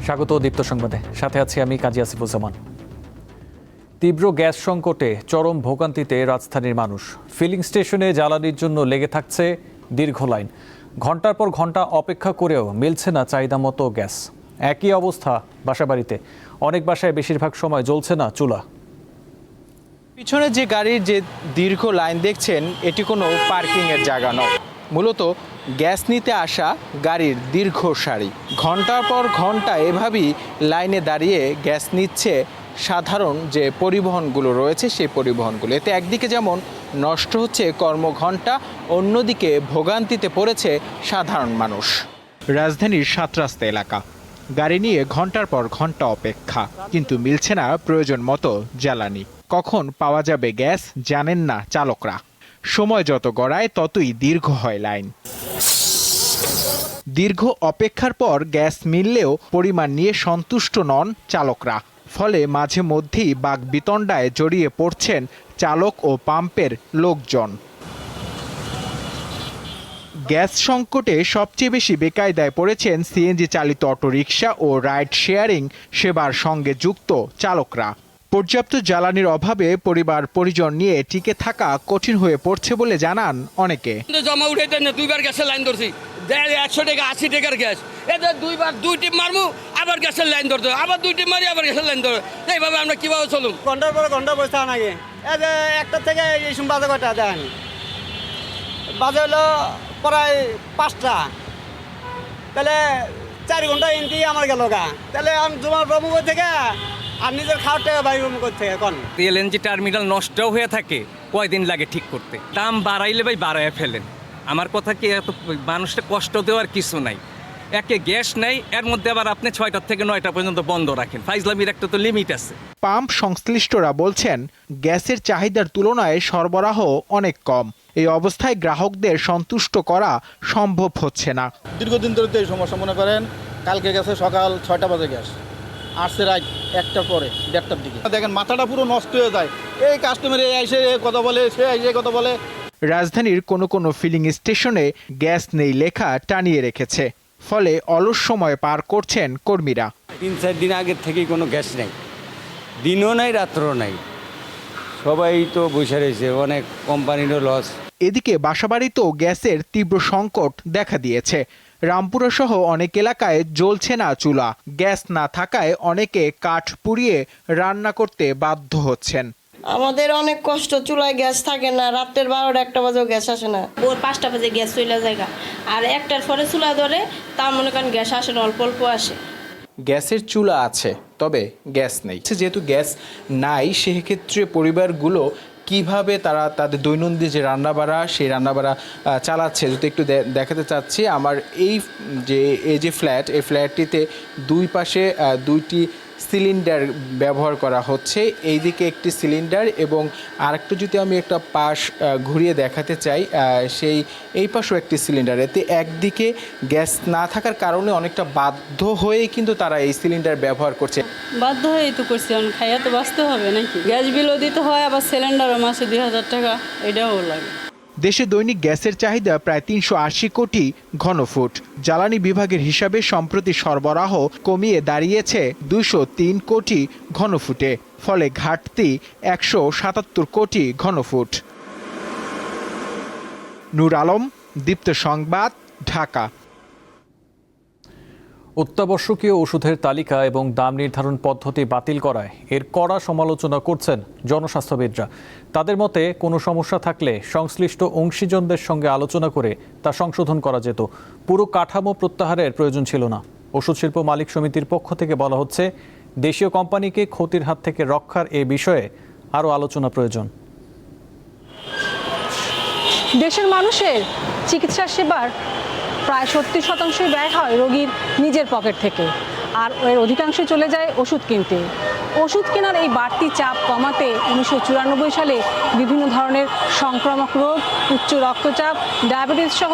স্বাগত দীপ্ত সংবাদে, সাথে আছি আমি কাজী আসিফুজ্জামান। তীব্র গ্যাস সংকটে চরম ভোগান্তিতে রাজধানীর মানুষ। ফিলিং স্টেশনে জ্বালানির জন্য লেগে থাকছে দীর্ঘ লাইন। ঘন্টার পর ঘন্টা অপেক্ষা করেও মিলছে না চাহিদা মতো গ্যাস। একই অবস্থা বাসাবাড়িতে, অনেক বাসায় বেশিরভাগ সময় জ্বলছে না চুলা। পিছনে যে গাড়ির যে দীর্ঘ লাইন দেখছেন, এটি কোনো পার্কিংয়ের জায়গা নয়, মূলত গ্যাস নিতে আসা গাড়ির দীর্ঘ সারি। ঘন্টার পর ঘন্টা এভাবেই লাইনে দাঁড়িয়ে গ্যাস নিচ্ছে সাধারণ যে পরিবহনগুলো রয়েছে সেই পরিবহনগুলো। এতে একদিকে যেমন নষ্ট হচ্ছে কর্মঘণ্টা, অন্যদিকে ভোগান্তিতে পড়েছে সাধারণ মানুষ। রাজধানীর ৭ রাস্তা এলাকা, গাড়ি নিয়ে ঘন্টার পর ঘন্টা অপেক্ষা, কিন্তু মিলছে না প্রয়োজন মতো জ্বালানি। কখন পাওয়া যাবে গ্যাস জানেন না চালকরা। সময় যত গড়ায় ততই দীর্ঘ হয় লাইন। দীর্ঘ অপেক্ষার পর গ্যাস মিললেও পরিমাণ নিয়ে সন্তুষ্ট নন চালকরা। ফলে মাঝে মধ্যেই বাকবিতণ্ডায় জড়িয়ে পড়ছেন চালক ও পাম্পের লোকজন। গ্যাস সংকটে সবচেয়ে বেশি বেকায়দায় পড়েছেন সিএনজি চালিত অটোরিকশা ও রাইড শেয়ারিং সেবার সঙ্গে যুক্ত চালকরা। পর্যাপ্ত জ্বালানির অভাবে পরিবার পরিজন নিয়ে টিকে থাকা কঠিন হয়ে পড়ছে বলে জানান অনেকে। জমা উঠাইতে না, দুইবার গ্যাসের লাইন ধরছি, 100 টাকা 80 টাকার গ্যাস। এদের দুই টিপ মারমু, আবার গ্যাসের লাইন ধরতে, আবার 2 টিপ মারি, আবার গ্যাসের লাইন ধরে। এইভাবে আমরা কিভাবে চলুন? ঘন্টার পর ঘন্টা বসে থাকা নাকি? একটা থেকে এই সময় বাজে কয়টা দেন, বাজে হলো প্রায় 5টা, তাহলে 4 ঘন্টা এনতি আমার গেল গা। তাহলে আমি তোমার প্রভু থেকে আর নিজের খাওয়ার টাকা বাইর করতে এখন এলএনজি টার্মিনাল নষ্ট হয়ে থাকে, কয়দিন লাগে ঠিক করতে? দাম বাড়াইলে ভাই বাড়াইয়া ফেলেন। আমার কথা কি, এত মানুষটা কষ্ট দেওয়ার কিছু নাই। একে গ্যাস নেই, এর মধ্যে আবার আপনি 6টা থেকে 9টা পর্যন্ত বন্ধ রাখেন। ফাইজলামির একটা তো লিমিট আছে। পাম্প সংশ্লিষ্টরা বলছেন গ্যাসের চাহিদার তুলনায় সরবরাহ অনেক কম। এই অবস্থায় গ্রাহকদের সন্তুষ্ট করা সম্ভব হচ্ছে না। দীর্ঘদিন ধরে তো এই সমস্যা। মনে করেন কালকে গেছে সকাল 6টা বাজে গ্যাস, আসছে রাত 1টার পরে 1:30টার দিকে। দেখেন মাথাটা পুরো নষ্ট হয়ে যায়। এই কাস্টমার এসে কথা বলে, সে এসে কথা বলে। রাজধানীর কোনো কোনো ফিলিং স্টেশনে গ্যাস নেই লেখা টানিয়ে রেখেছে, ফলে অলস সময় পার করছেন কর্মীরা। 3-4 দিন আগের থেকেই কোনো গ্যাস নেই, দিনও নাই রাত্রও নাই, সবাই তো বসে রয়েছে, অনেক কোম্পানিরও লস। এদিকে বাসাবাড়িতেও গ্যাসের তীব্র সংকট দেখা দিয়েছে। রামপুরা সহ অনেক এলাকায় জ্বলছে না চুলা। গ্যাস না থাকায় অনেকে কাঠ পুড়িয়ে রান্না করতে বাধ্য হচ্ছেন। আমাদের অনেক কষ্ট, চুলায় গ্যাস থাকে না, রাতের 12টা-1টা বাজেও গ্যাস আসে না। ভোর 5টা বাজে গ্যাস চলে যায়, আর 1টার পরে চুলা ধরে, তা মনে করেন গ্যাস আসে না, অল্প অল্প আসে। গ্যাসের চুলা আছে, তবে গ্যাস নেই। যেহেতু গ্যাস নাই, সেক্ষেত্রে পরিবারগুলো কিভাবে তারা তাদের দৈনন্দিন যে রান্নাবাড়া সেই রান্নাবাড়া চালাচ্ছে, যদি একটু দেখাতে চাচ্ছি। আমার এই যে ফ্ল্যাট, এই ফ্ল্যাটটিতে দুই পাশে 2টি সিলিন্ডার ব্যবহার করা হচ্ছে। এইদিকে একটি সিলিন্ডার এবং আরেকটু যদি আমি একটা পাশ ঘুরিয়ে দেখাতে চাই, এই পাশেও একটি সিলিন্ডার। এতে একদিকে গ্যাস না থাকার কারণে অনেকটা বাধ্য হয়ে কিন্তু তারা এই সিলিন্ডার ব্যবহার করছে। বাধ্য হয়েই তো করছি, খাইয়া তো বাঁচতে হবে নাকি? গ্যাস বিলও দিতে হয়, আবার সিলিন্ডারও মাসে 2000 টাকা, এটাও লাগে। দেশে দৈনিক গ্যাসের চাহিদা প্রায় 380 কোটি ঘনফুট। জ্বালানি বিভাগের হিসাবে সম্প্রতি সরবরাহ কমিয়ে দাঁড়িয়েছে 203 কোটি ঘনফুটে, ফলে ঘাটতি 177 কোটি ঘনফুট। নূর আলম, দীপ্ত সংবাদ, ঢাকা। অত্যাবশ্যকীয় ওষুধের তালিকা এবং দাম নির্ধারণ পদ্ধতি বাতিল করায় এর কড়া সমালোচনা করছেন জনস্বাস্থ্যবিদরা। তাদের মতে কোনো সমস্যা থাকলে সংশ্লিষ্ট অংশীজনদের সঙ্গে আলোচনা করে তা সংশোধন করা যেত। পুরো কাঠামো প্রত্যাহারের প্রয়োজন ছিল না। ওষুধ শিল্প মালিক সমিতির পক্ষ থেকে বলা হচ্ছে, দেশীয় কোম্পানিকে ক্ষতির হাত থেকে রক্ষার এ বিষয়ে আরও আলোচনা প্রয়োজন। দেশের মানুষের চিকিৎসা সেবার প্রায় 70% ব্যয় হয় রোগীর নিজের পকেট থেকে, আর এর অধিকাংশই চলে যায় ওষুধ কিনতে। ওষুধ কেনার এই বাড়তি চাপ কমাতে 1994 সালে বিভিন্ন ধরনের সংক্রামক রোগ, উচ্চ রক্তচাপ, ডায়াবেটিস সহ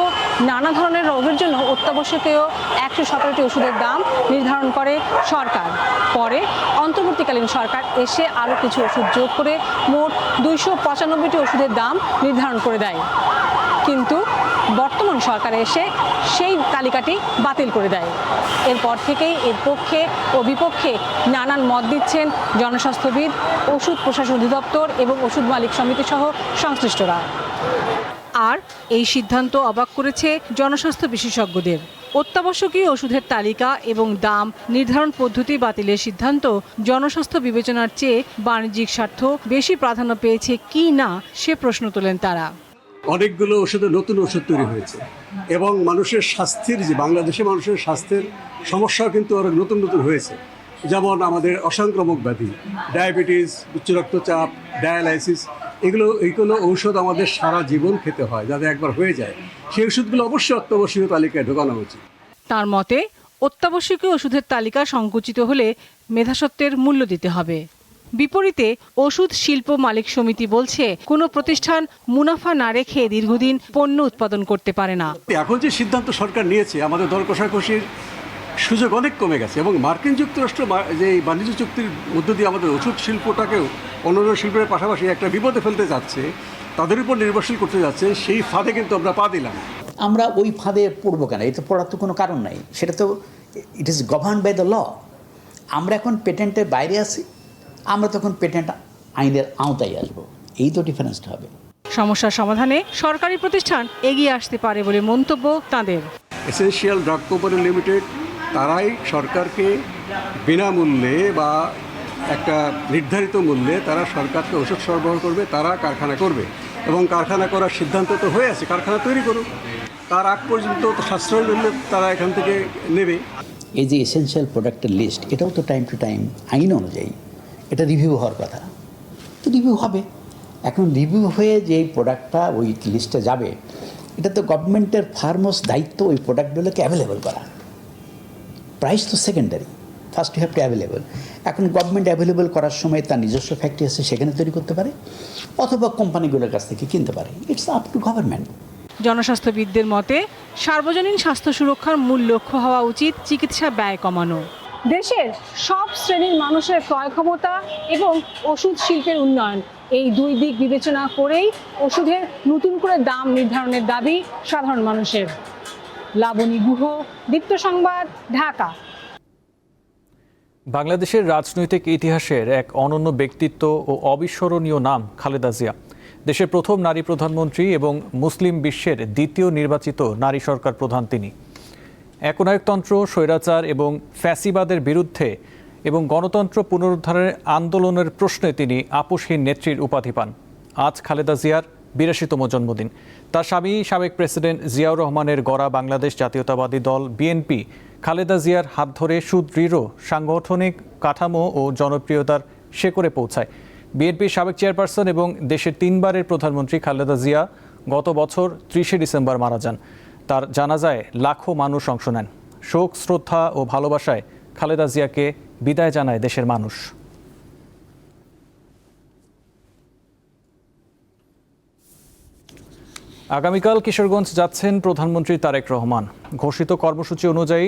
নানা ধরনের রোগের জন্য অত্যাবশ্যকীয় 117টি ওষুধের দাম নির্ধারণ করে সরকার। পরে অন্তর্বর্তীকালীন সরকার এসে আরও কিছু ওষুধ যোগ করে মোট 295টি ওষুধের দাম নির্ধারণ করে দেয়। কিন্তু বর্তমান সরকার এসে সেই তালিকাটি বাতিল করে দেয়। এরপর থেকেই এর পক্ষে ও বিপক্ষে নানান মত দিচ্ছেন জনস্বাস্থ্যবিদ, ওষুধ প্রশাসন অধিদপ্তর এবং ওষুধ মালিক সমিতি সহ সংশ্লিষ্টরা। আর এই সিদ্ধান্ত অবাক করেছে জনস্বাস্থ্য বিশেষজ্ঞদের। অত্যাবশ্যকীয় ওষুধের তালিকা এবং দাম নির্ধারণ পদ্ধতি বাতিলের সিদ্ধান্ত জনস্বাস্থ্য বিবেচনার চেয়ে বাণিজ্যিক স্বার্থ বেশি প্রাধান্য পেয়েছে কি না সে প্রশ্ন তোলেন তারা। অনেকগুলো ওষুধে নতুন ওষুধ তৈরি হয়েছে এবং মানুষের স্বাস্থ্যের যে বাংলাদেশে মানুষের স্বাস্থ্যের সমস্যাও কিন্তু অনেক নতুন নতুন হয়েছে, যেমন আমাদের অসংক্রামক ব্যাধি, ডায়াবেটিস, উচ্চ রক্তচাপ, ডায়ালাইসিস, এইগুলো ঔষধ আমাদের সারা জীবন খেতে হয়, যাতে একবার হয়ে যায় সেই ওষুধগুলো অবশ্যই অত্যাবশ্যকীয় তালিকায় ঢোকানো উচিত। তার মতে অত্যাবশ্যকীয় ওষুধের তালিকা সংকুচিত হলে মেধাস্বত্বের মূল্য দিতে হবে। বিপরীতে ওষুধ শিল্প মালিক সমিতি বলছে কোনো প্রতিষ্ঠান মুনাফা না রেখে দীর্ঘদিন পণ্য উৎপাদন করতে পারে না। এখন যে সিদ্ধান্ত সরকার নিয়েছে, আমাদের দর কষাকষির সুযোগ অনেক কমে গেছে এবং মার্কিন যুক্তরাষ্ট্র যে বাণিজ্য চুক্তির মধ্য দিয়ে আমাদের ওষুধ শিল্পটাকেও অন্যান্য শিল্পের পাশাপাশি একটা বিপদে ফেলতে যাচ্ছে, তাদের উপর নির্ভরশীল করতে যাচ্ছে, সেই ফাঁদে কিন্তু আমরা পা দিলাম। আমরা ওই ফাঁদে পড়বো কেন? এটা পড়ার তো কোনো কারণ নাই, সেটা তো it is govern by the law. আমরা এখন পেটেন্টের বাইরে আছি, আমরা তখন পেটেন্ট আইনের আওতায় আসবো, এই তো ডিফারেন্সটা হবে। সমস্যার সমাধানে সরকারি প্রতিষ্ঠান এগিয়ে আসতে পারে বলে মন্তব্য তাদের। এসেনশিয়াল ড্রাগ কোম্পানি লিমিটেড তারাই সরকারকে বিনামূল্যে বা একটা নির্ধারিত মূল্যে তারা সরকারকে ওষুধ সরবরাহ করবে, তারা কারখানা করবে এবং কারখানা করার সিদ্ধান্ত তো হয়ে আছে, কারখানা তৈরি করুক, তার আগ পর্যন্ত সাশ্রয় মূল্যে তারা এখান থেকে নেবে। এই যে এসেনশিয়াল প্রোডাক্টের লিস্ট, এটাও তো টাইম টু টাইম আইন অনুযায়ী এটা রিভিউ হওয়ার কথা, তো রিভিউ হবে। এখন রিভিউ হয়ে যে প্রোডাক্টটা ওই লিস্টে যাবে, এটা তো গভর্নমেন্টের ফার্মোস্ট দায়িত্ব ওই প্রোডাক্টগুলোকে অ্যাভেলেবল করা। প্রাইস তো secondary, first you have to available. এখন গভর্নমেন্ট অ্যাভেলেবল করার সময় তার নিজস্ব ফ্যাক্টরি আছে, সেখানে তৈরি করতে পারে, অথবা কোম্পানিগুলোর কাছ থেকে কিনতে পারে। It's up to government. জনস্বাস্থ্যবিদদের মতে সার্বজনীন স্বাস্থ্য সুরক্ষার মূল লক্ষ্য হওয়া উচিত চিকিৎসা ব্যয় কমানো। দেশের সব শ্রেণীর মানুষের ক্রয় ক্ষমতা এবং ওষুধ শিল্পের উন্নয়ন, এই দুই দিক বিবেচনা করেই ওষুধের নতুন করে দাম নির্ধারণের দাবি সাধারণ মানুষের। লাবণী গুহ, দীপ্ত সংবাদ, ঢাকা। বাংলাদেশের রাজনৈতিক ইতিহাসের এক অনন্য ব্যক্তিত্ব ও অবিস্মরণীয় নাম খালেদা জিয়া। দেশের প্রথম নারী প্রধানমন্ত্রী এবং মুসলিম বিশ্বের দ্বিতীয় নির্বাচিত নারী সরকার প্রধান তিনি। একনায়কতন্ত্র, স্বৈরাচার এবং ফ্যাসিবাদের বিরুদ্ধে এবং গণতন্ত্র পুনরুদ্ধারের আন্দোলনের প্রশ্নে তিনি আপোষহীন নেত্রীর উপাধি পান। আজ খালেদা জিয়ার ৮২তম জন্মদিন। তার স্বামী সাবেক প্রেসিডেন্ট জিয়াউর রহমানের গড়া বাংলাদেশ জাতীয়তাবাদী দল বিএনপি খালেদা জিয়ার হাত ধরে সুদৃঢ় সাংগঠনিক কাঠামো ও জনপ্রিয়তার শেকড়ে পৌঁছায়। বিএনপির সাবেক চেয়ারপারসন এবং দেশের ৩ বারের প্রধানমন্ত্রী খালেদা জিয়া গত বছর ৩০শে ডিসেম্বর মারা যান। তার জানাজায় লাখো মানুষ অংশ নেন। শোক, শ্রদ্ধা ও ভালোবাসায় খালেদা জিয়াকে বিদায় জানায় দেশের মানুষ। আগামীকাল কিশোরগঞ্জ যাচ্ছেন প্রধানমন্ত্রী তারেক রহমান। ঘোষিত কর্মসূচি অনুযায়ী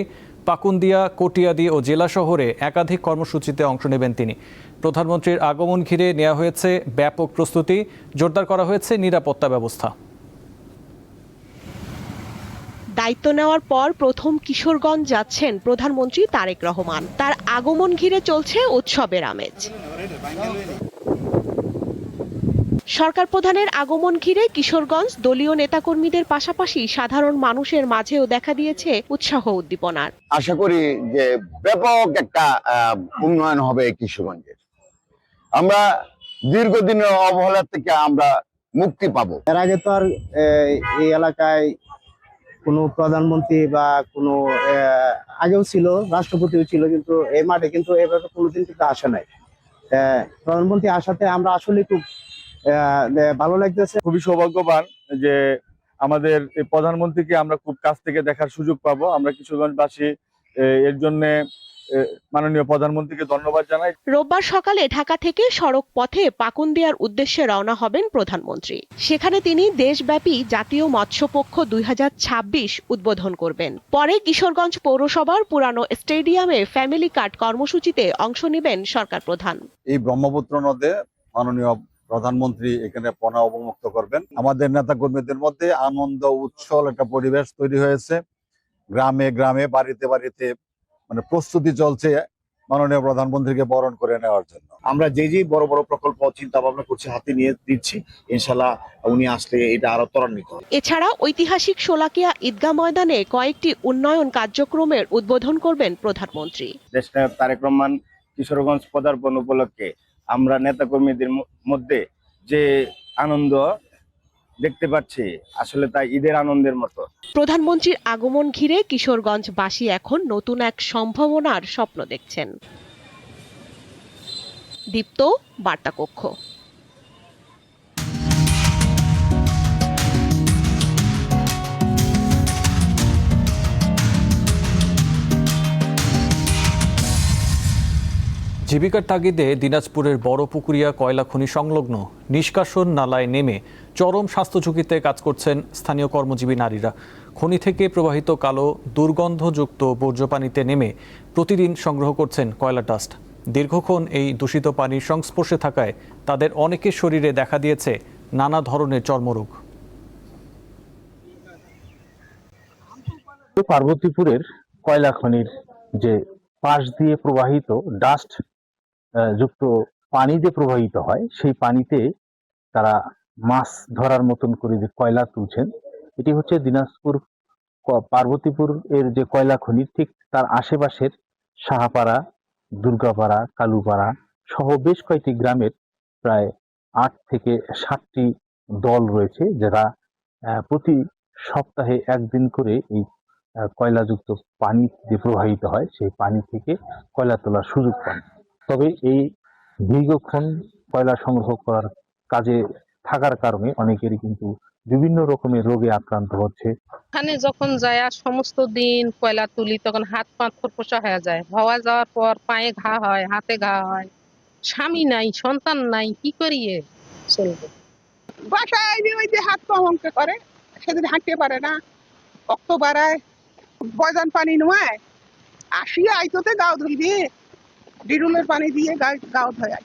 পাকুন্দিয়া, কটিয়াদি ও জেলা শহরে একাধিক কর্মসূচিতে অংশ নেবেন তিনি। প্রধানমন্ত্রীর আগমন ঘিরে নেওয়া হয়েছে ব্যাপক প্রস্তুতি, জোরদার করা হয়েছে নিরাপত্তা ব্যবস্থা। দায়িত্ব নেওয়ার পর প্রথম কিশোরগঞ্জ যাচ্ছেন প্রধানমন্ত্রী তারেক রহমান। তার আগমন ঘিরে চলছে উৎসবের আমেজ। সরকার প্রধানের আগমন ঘিরে কিশোরগঞ্জ দলীয় নেতাকর্মীদের পাশাপাশি সাধারণ মানুষের মাঝেও দেখা দিয়েছে উৎসাহ উদ্দীপনার। আশা করি যে ব্যাপক একটা উন্নয়ন হবে কিশোরগঞ্জের। আমরা দীর্ঘদিনের অবহেলা থেকে আমরা মুক্তি পাবো। এর আগে তো আর এই এলাকায় কোনো প্রধানমন্ত্রী বা কোনো আগেও ছিল, রাষ্ট্রপতিও ছিল, কিন্তু এই মাঠে কিন্তু এভাবে কোনোদিন কিন্তু আসে নাই। প্রধানমন্ত্রী আসাতে আমরা আসলে খুব ভালো লাগতেছে। খুবই সৌভাগ্যবান যে আমাদের এই প্রধানমন্ত্রীকে আমরা খুব কাছ থেকে দেখার সুযোগ পাবো। আমরা কিশোরগঞ্জবাসী এর জন্য মাননীয় প্রধানমন্ত্রীকে ধন্যবাদ জানাই। রোববার সকালে ঢাকা থেকে সড়ক পথে পাকুন্দিয়ার উদ্দেশ্যে রওনা হবেন প্রধানমন্ত্রী। সেখানে তিনি দেশব্যাপী জাতীয় মৎস্যপক্ষ ২০২৬ উদ্বোধন করবেন। পরে কিশোরগঞ্জ পৌরসভার পুরানো স্টেডিয়ামে ফ্যামিলি কার্ড কর্মসূচিতে অংশ নেবেন সরকার প্রধান। এই ব্রহ্মপুত্র নদে মাননীয় প্রধানমন্ত্রী এখানে পণা অবমুক্ত করবেন। আমাদের নেতা কর্মীদের মধ্যে আনন্দ উচ্ছল একটা পরিবেশ তৈরি হয়েছে। গ্রামে গ্রামে বাড়িতে বাড়িতে মানে প্রস্তুতি চলছে মাননীয় প্রধানমন্ত্রীকে বরণ করে নেওয়ার জন্য। আমরা যে বড় বড় প্রকল্প চিন্তা ভাবনা করছি, হাতে নিয়ে দিচ্ছি, ইনশাল্লাহ উনি আসলে এটা আরো ত্বরান্বিত। এছাড়া ঐতিহাসিক শোলাকিয়া ঈদগাহ ময়দানে কয়েকটি উন্নয়ন কার্যক্রমের উদ্বোধন করবেন প্রধানমন্ত্রী। দেশনায়ক তারেক রহমান কিশোরগঞ্জ পদার্পণ উপলক্ষে আমরা নেতাকর্মীদের মধ্যে যে আনন্দ দেখতে পাচ্ছি, আসলে তা ঈদের আনন্দের মতো। প্রধানমন্ত্রীর আগমন ঘিরে কিশোরগঞ্জবাসী এখন নতুন এক সম্ভাবনার স্বপ্ন দেখছেন। দীপ্ত, বার্তাকক্ষ। জীবিকার তাগিদে দিনাজপুরের বড় পুকুরিয়া কয়লা খনি সংলগ্ন নিষ্কাশন নালায় নেমে চরম স্বাস্থ্য ঝুঁকিতে কাজ করছেন স্থানীয় কর্মজীবী নারীরা। খনি থেকে প্রবাহিত কালো দুর্গন্ধযুক্ত বর্জ্য পানিতে নেমে প্রতিদিন সংগ্রহ করছেন কয়লা ডাস্ট। দীর্ঘক্ষণ এই দূষিত পানির সংস্পর্শে থাকায় তাদের অনেকের শরীরে দেখা দিয়েছে নানা ধরনের চর্মরোগ। পার্বতীপুরের কয়লা খনির যে পাশ দিয়ে প্রবাহিত ডাস্ট যুক্ত পানি যে প্রবাহিত হয়, সেই পানিতে তারা মাছ ধরার মতন করে যে কয়লা তুলছেন, এটি হচ্ছে দিনাজপুর পার্বতীপুর এর যে কয়লা খনি, ঠিক তার আশেপাশের সাহাপাড়া, দুর্গাপাড়া, কালুপাড়া সহ বেশ কয়েকটি গ্রামের প্রায় 8 থেকে 7টি দল রয়েছে, যারা প্রতি সপ্তাহে একদিন করে এই কয়লাযুক্ত পানি যে প্রবাহিত হয় সেই পানি থেকে কয়লা তোলার সুযোগ পান। তবে এই দীর্ঘক্ষণ কয়লা সংগ্রহ করার কাজে থাকার কারণে অনেকেরই কিন্তু বিভিন্ন রকমের রোগে আক্রান্ত হচ্ছে। এখানে যখন যায় সমস্ত দিন কয়লা তুলি, তখন হাত পা ফোসা হয়ে যায়। হওয়া যাওয়ার পর পায়ে ঘা হয়, হাতে ঘা হয়। স্বামী নাই, সন্তান নাই, কি করিয়ে চলবে? বাসায় ওই যে হাত পা অঙ্কে করে, সেদিন হাঁটতে পারে না, রক্ত বাড়ায়, বয়জান পানি নয়, আসিয়া আইতোতে গাও ধুইবে, ডিরুলের পানি দিয়ে গাও ধোয়।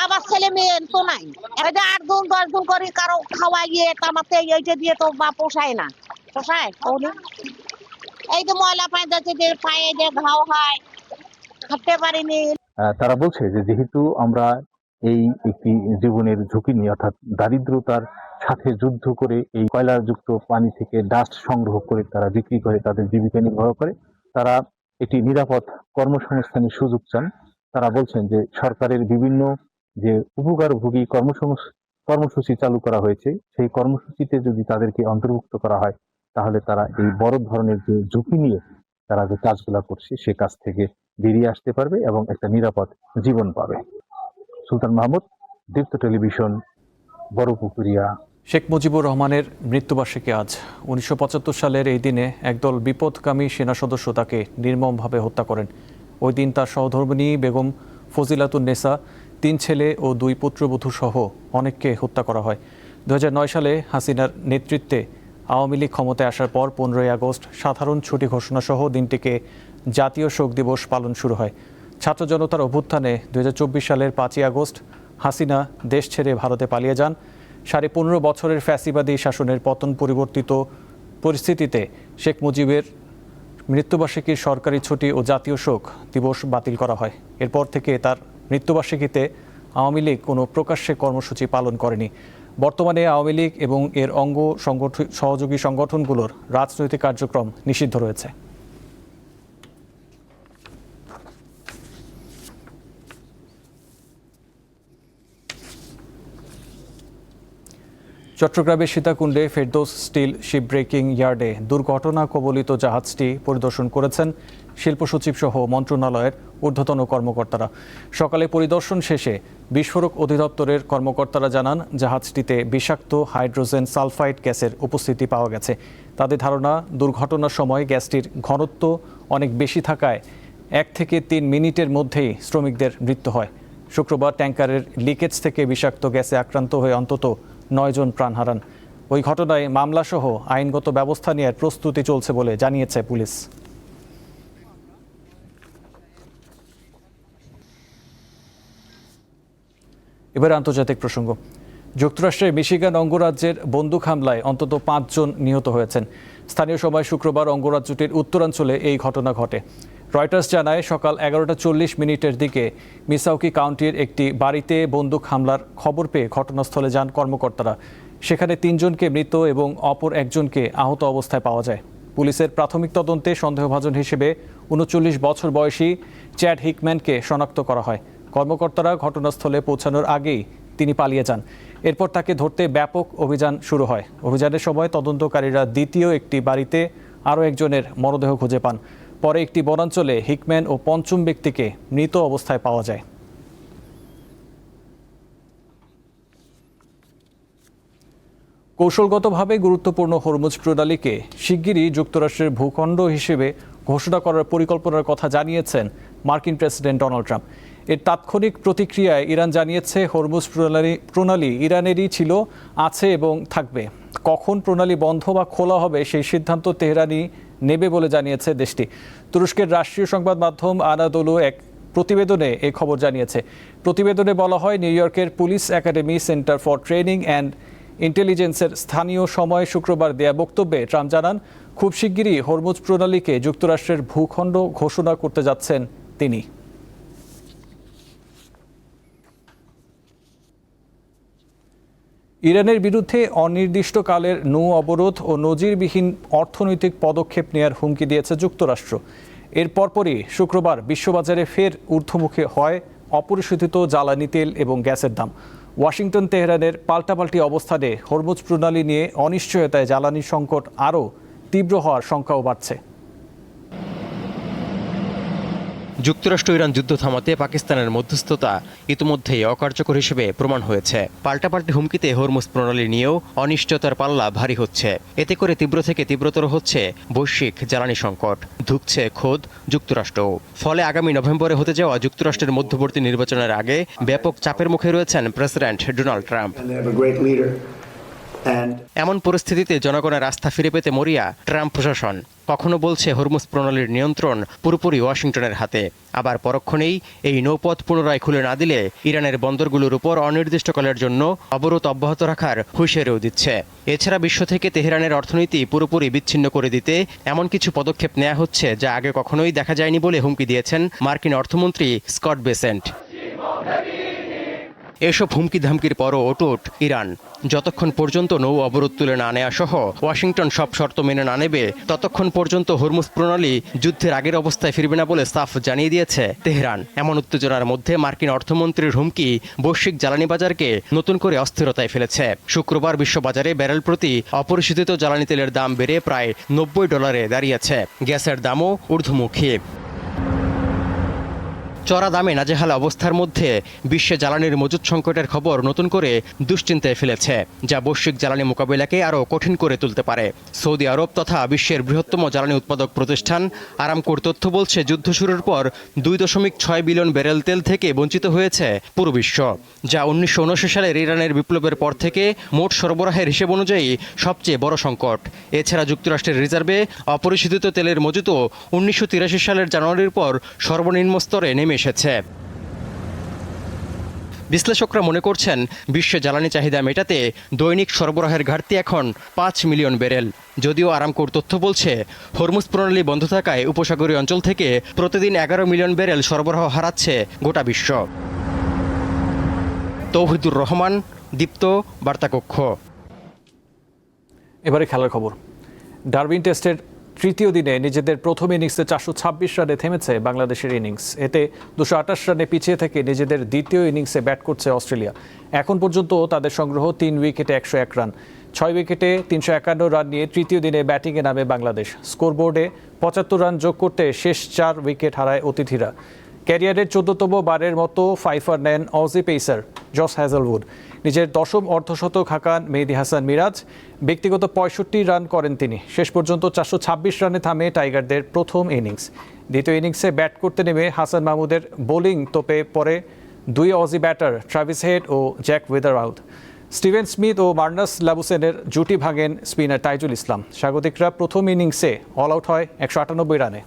আমার ছেলে মেয়ে তো নাই, 8 গুণ 10 গুণ করে কারো খাওয়াইয়ে তামাতে এইটা দিয়ে তো বা পোষায় না, পোষায়? এই যে ময়লা পানি যাচ্ছে, যে পায়ে যে ঘাও হয়, হাঁটতে পারিনি। তারা বলছে যে যেহেতু আমরা এই একটি জীবনের ঝুঁকি নিয়ে, অর্থাৎ দারিদ্রতার সাথে যুদ্ধ করে এই কয়লাযুক্ত পানি থেকে ডাস্ট সংগ্রহ করে তারা বিক্রি করে তাদের জীবিকা নির্বাহ করে, তারা একটি নিরাপদ কর্মসংস্থানের সুযোগ চান। তারা বলছেন যে সরকারের বিভিন্ন যে উপকারভোগী কর্মসূচি চালু করা হয়েছে, সেই কর্মসূচিতে যদি তাদেরকে অন্তর্ভুক্ত করা হয়, তাহলে তারা এই বড় ধরনের যে ঝুঁকি নিয়ে তারা যে কাজগুলো করছে সে কাজ থেকে বেরিয়ে আসতে পারবে এবং একটা নিরাপদ জীবন পাবে। সুলতান মাহমুদ, দীপ্ত টেলিভিশন, বড় পুকুরিয়া। শেখ মুজিবুর রহমানের মৃত্যুবার্ষিকী আজ। 1975 সালের এই দিনে একদল বিপদগামী সেনা সদস্য তাকে নির্মমভাবে হত্যা করেন। ওই দিন তার সহধর্মিণী বেগম ফজিলাতুন্নেসা, 3 ছেলে ও 2 পুত্রবধূ সহ অনেককে হত্যা করা হয়। 2009 সালে হাসিনার নেতৃত্বে আওয়ামী লীগ ক্ষমতায় আসার পর 15ই আগস্ট সাধারণ ছুটি ঘোষণা সহ দিনটিকে জাতীয় শোক দিবস পালন শুরু হয়। ছাত্র জনতার অভ্যুত্থানে 2024 সালের 5ই আগস্ট হাসিনা দেশ ছেড়ে ভারতে পালিয়ে যান। 15.5 বছরের ফ্যাসিবাদী শাসনের পতন পরিবর্তিত পরিস্থিতিতে শেখ মুজিবের মৃত্যুবার্ষিকীর সরকারি ছুটি ও জাতীয় শোক দিবস বাতিল করা হয়। এরপর থেকে তার মৃত্যুবার্ষিকীতে আওয়ামী লীগ কোনো প্রকাশ্যে কর্মসূচি পালন করেনি। বর্তমানে আওয়ামী লীগ এবং এর অঙ্গ সহযোগী সংগঠনগুলোর রাজনৈতিক কার্যক্রম নিষিদ্ধ রয়েছে। চট্টগ্রামের সীতাকুণ্ডে ফেরদৌস স্টিল শিপ ব্রেকিং ইয়ার্ডে দুর্ঘটনা কবলিত জাহাজটি পরিদর্শন করেছেন শিল্প সচিব সহ মন্ত্রণালয়ের ঊর্ধ্বতন কর্মকর্তারা। সকালে পরিদর্শন শেষে বিস্ফোরক অধিদপ্তরের কর্মকর্তারা জানান, জাহাজটিতে বিষাক্ত হাইড্রোজেন সালফাইড গ্যাসের উপস্থিতি পাওয়া গেছে। তাদের ধারণা, দুর্ঘটনার সময় গ্যাসটির ঘনত্ব অনেক বেশি থাকায় 1 থেকে 3 মিনিটের মধ্যেই শ্রমিকদের মৃত্যু হয়। শুক্রবার ট্যাঙ্কারের লিকেজ থেকে বিষাক্ত গ্যাসে আক্রান্ত হয়ে অন্তত 9 জন প্রাণ হারান। ওই ঘটনায় মামলাসহ আইনগত ব্যবস্থা নেওয়ার প্রস্তুতি চলছে বলে জানিয়েছে পুলিশ। এবার আন্তর্জাতিক প্রসঙ্গ। যুক্তরাষ্ট্রের মিশিগান অঙ্গরাজ্যের বন্দুক হামলায় অন্তত 5 জন নিহত হয়েছেন। স্থানীয় সময় শুক্রবার অঙ্গরাজ্যটির উত্তরাঞ্চলে এই ঘটনা ঘটে। রয়টার্স জানায় সকাল 11:40 দিকে মিসাওকি কাউন্টির একটি বাড়িতে বন্দুক হামলার খবর পেয়ে ঘটনাস্থলে যান কর্মকর্তারা। সেখানে 3 জনকে মৃত এবং অপর একজনকে আহত অবস্থায় পাওয়া যায়। পুলিশের প্রাথমিক তদন্তে সন্দেহভাজন হিসেবে 39 বছর বয়সী চ্যাড হিকম্যানকে শনাক্ত করা হয়। কর্মকর্তারা ঘটনাস্থলে পৌঁছানোর আগেই তিনি পালিয়ে যান। এরপর তাকে ধরতে ব্যাপক অভিযান শুরু হয়। অভিযানের সময় তদন্তকারীরা দ্বিতীয় একটি বাড়িতে আরও একজনের মরদেহ খুঁজে পান। পরে একটি বনাঞ্চলে হিকম্যান ও 5ম ব্যক্তিকে মৃত অবস্থায় পাওয়া যায়। কৌশলগতভাবে গুরুত্বপূর্ণ হরমুজ প্রণালীকে শিগগিরই যুক্তরাষ্ট্রের ভূখণ্ড হিসেবে ঘোষণা করার পরিকল্পনার কথা জানিয়েছেন মার্কিন প্রেসিডেন্ট ডোনাল্ড ট্রাম্প। এর তাৎক্ষণিক প্রতিক্রিয়ায় ইরান জানিয়েছে হরমুজ প্রণালী ইরানেরই ছিল, আছে এবং থাকবে। কখন প্রণালী বন্ধ বা খোলা হবে সেই সিদ্ধান্ত তেহরানই নেবে বলে জানিয়েছে দেশটি। তুরস্কের রাষ্ট্রীয় সংবাদ মাধ্যম আনাদোলু এক প্রতিবেদনে এ খবর জানিয়েছে। প্রতিবেদনে বলা হয়, নিউ ইয়র্কের police academy centre for training and ইন্টেলিজেন্সের স্থানীয় সময় শুক্রবার দেয়া বক্তব্যে ট্রাম্প জানান, খুব শিগগিরই হরমুজ প্রণালীকে যুক্তরাষ্ট্রের ভূখণ্ড ঘোষণা করতে যাচ্ছেন তিনি। ইরানের বিরুদ্ধে অনির্দিষ্টকালের নৌ অবরোধ ও নজিরবিহীন অর্থনৈতিক পদক্ষেপ নেয়ার হুমকি দিয়েছে যুক্তরাষ্ট্র। এর পরপরই শুক্রবার বিশ্ববাজারে ফের ঊর্ধ্বমুখী হয় অপরিশোধিত জ্বালানি তেল এবং গ্যাসের দাম। ওয়াশিংটন তেহরানের পাল্টাপাল্টি অবস্থানে হরমুজ প্রণালী নিয়ে অনিশ্চয়তায় জ্বালানি সংকট আরও তীব্র হওয়ার শঙ্কাও বাড়ছে। যুক্তরাষ্ট্র ইরান যুদ্ধ থামাতে পাকিস্তানের মধ্যস্থতা ইতিমধ্যেই অকার্যকর হিসেবে প্রমাণ হয়েছে। পাল্টাপাল্টি হুমকিতে হরমুজ প্রণালী নিয়েও অনিশ্চয়তার পাল্লা ভারী হচ্ছে। এতে করে তীব্র থেকে তীব্রতর হচ্ছে বৈশ্বিক জ্বালানি সংকট, ধুঁকছে খোদ যুক্তরাষ্ট্র। ফলে আগামী নভেম্বরে হতে যাওয়া যুক্তরাষ্ট্রের মধ্যবর্তী নির্বাচনের আগে ব্যাপক চাপের মুখে রয়েছেন প্রেসিডেন্ট ডোনাল্ড ট্রাম্প। এমন পরিস্থিতিতে জনগণের আস্থা ফিরে পেতে মরিয়া ট্রাম্প প্রশাসন। কখনো বলছে হরমুজ প্রণালীর নিয়ন্ত্রণ পুরোপুরি ওয়াশিংটনের হাতে, আবার পরক্ষণেই এই নৌপথ পুনরায় খুলে না দিলে ইরানের বন্দরগুলোর উপর অনির্দিষ্টকালের জন্য অবরোধ অব্যাহত রাখার হুঁশিয়ারিও দিচ্ছে। এছাড়া বিশ্ব থেকে তেহরানের অর্থনীতি পুরোপুরি বিচ্ছিন্ন করে দিতে এমন কিছু পদক্ষেপ নেওয়া হচ্ছে যা আগে কখনোই দেখা যায়নি বলে হুমকি দিয়েছেন মার্কিন অর্থমন্ত্রী স্কট বেসেন্ট। এসব হুমকি ধামকির পরও অটুট ইরান। যতক্ষণ পর্যন্ত নৌ অবরোধ তুলে না নেওয়া সহ ওয়াশিংটন সব শর্ত মেনে না নেবে, ততক্ষণ পর্যন্ত হরমুজ প্রণালী যুদ্ধের আগের অবস্থায় ফিরবে না বলে সাফ জানিয়ে দিয়েছে তেহরান। এমন উত্তেজনার মধ্যে মার্কিন অর্থমন্ত্রীর হুমকি বৈশ্বিক জ্বালানি বাজারকে নতুন করে অস্থিরতায় ফেলেছে। শুক্রবার বিশ্ববাজারে ব্যারেল প্রতি অপরিশোধিত জ্বালানি তেলের দাম বেড়ে প্রায় $90 দাঁড়িয়েছে। গ্যাসের দামও ঊর্ধ্বমুখী। চড়া দামে নাজেহাল অবস্থার মধ্যে বিশ্বে জ্বালানির মজুত সংকটের খবর নতুন করে দুশ্চিন্তায় ফেলেছে, যা বৈশ্বিক জ্বালানি মোকাবিলাকে আরও কঠিন করে তুলতে পারে। সৌদি আরব তথা বিশ্বের বৃহত্তম জ্বালানি উৎপাদক প্রতিষ্ঠান আরামকোর তথ্য বলছে, যুদ্ধ শুরুর পর 2.6 বিলিয়ন ব্যারেল তেল থেকে বঞ্চিত হয়েছে পুরো বিশ্ব, যা 1979 সালের ইরানের বিপ্লবের পর থেকে মোট সরবরাহের হিসেব অনুযায়ী সবচেয়ে বড় সংকট। এছাড়া যুক্তরাষ্ট্রের রিজার্ভে অপরিশোধিত তেলের মজুতও 1983 সালের জানুয়ারির পর সর্বনিম্ন স্তরে নেমে এসেছে। বিশ্লেষকরা মনে করছেন, বিশ্বে জ্বালানি চাহিদা মেটাতে দৈনিক সরবরাহের ঘাটতি এখন 5 মিলিয়ন ব্যারেল। যদিও আরামকোর তথ্য বলছে, হরমুজ প্রণালী বন্ধ থাকায় উপসাগরীয় অঞ্চল থেকে প্রতিদিন 11 মিলিয়ন ব্যারেল সরবরাহ হারাচ্ছে গোটা বিশ্ব। তৌহিদুর রহমান, দীপ্ত, বার্তাকক্ষ। এবারে খেলার খবর। ডারউইন টেস্টের তৃতীয় দিনে নিজেদের প্রথম ইনিংসে 426 রানে থেমেছে বাংলাদেশের ইনিংস। এতে 228 রানে পিছিয়ে থেকে নিজেদের দ্বিতীয় ইনিংসে ব্যাট করছে অস্ট্রেলিয়া। এখন পর্যন্ত তাদের সংগ্রহ 3 উইকেটে 101 রান। 6 উইকেটে 351 রান নিয়ে তৃতীয় দিনে ব্যাটিংয়ে নামে বাংলাদেশ। স্কোরবোর্ডে 75 রান যোগ করতে শেষ 4 উইকেট হারায় অতিথিরা। ক্যারিয়ারের 14তম বারের মতো ফাইফার নেন অজি পেসার জস হ্যাজেলউড। নিজের 10ম অর্ধশতক হাঁকান মেহেদী হাসান মিরাজ। ব্যক্তিগত 65 রান করেন তিনি। শেষ পর্যন্ত 426 রানে থামে টাইগারদের প্রথম ইনিংস। দ্বিতীয় ইনিংসে ব্যাট করতে নেমে হাসান মাহমুদের বোলিং তোপে পড়ে 2 অজি ব্যাটার ট্রাভিস হেড ও জ্যাক ওয়েদারআউথ। স্টিভেন স্মিথ ও মার্নাস লাবুসেনের জুটি ভাঙেন স্পিনার তাইজুল ইসলাম। স্বাগতিকরা প্রথম ইনিংসে অল আউট হয় 198 রানে।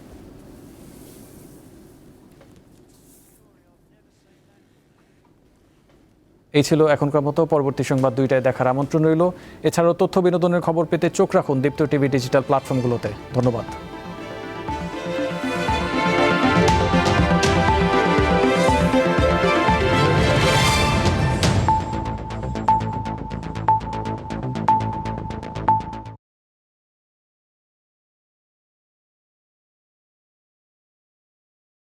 এই ছিল এখনকার মতো। পরবর্তী সংবাদ 2টায় দেখার আমন্ত্রণ রইল। এছাড়াও তথ্য বিনোদনের খবর পেতে চোখ রাখুন দীপ্ত টিভি ডিজিটাল প্ল্যাটফর্মগুলোতে। ধন্যবাদ।